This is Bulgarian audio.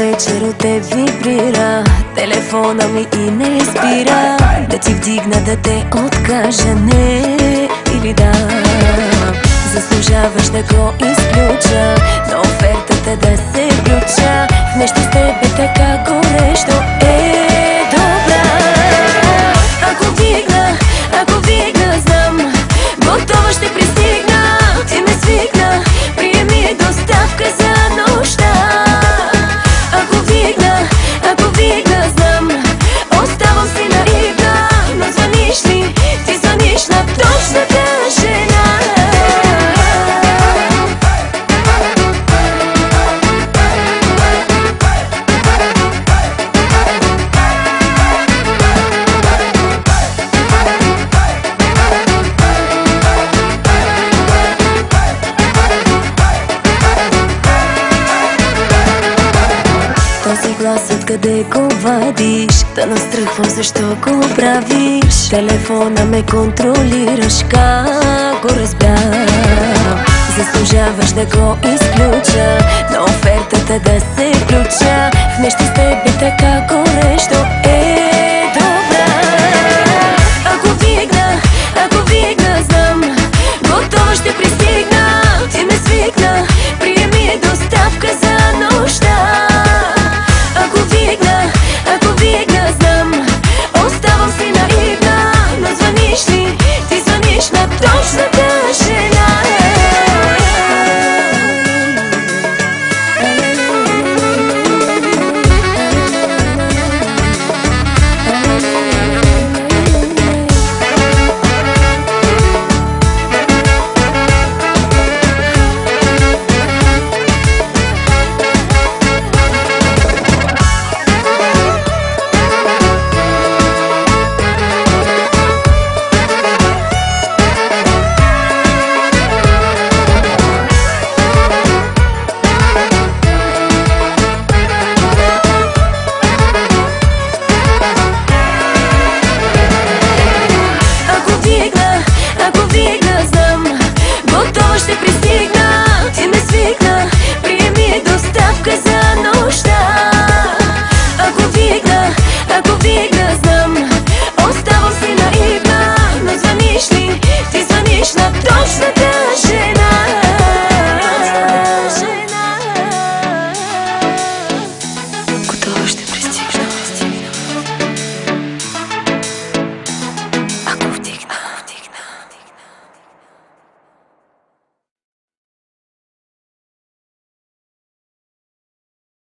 вечер от теб вибрира телефона ми и не спира. Да ти вдигна, да те откажа, не или да. Заслужаваш да го изключа, на офертата да се включа. В нещо с тебе така горещо е добра. Ако вигна, знам, готова ще пристигна. Ти ме свикна, приеми доставка за нощта. Ако вигна, знам, оставам си наивна. Но звъниш ли, ти звъниш на точната жена. Този глас откъде го вадиш? Да настръхвам, защо го правиш? Телефона ме контролираш, как го разбрах? Заслужаваш да го изключа, на офертата да се включа. В нещо с тебе така горещо е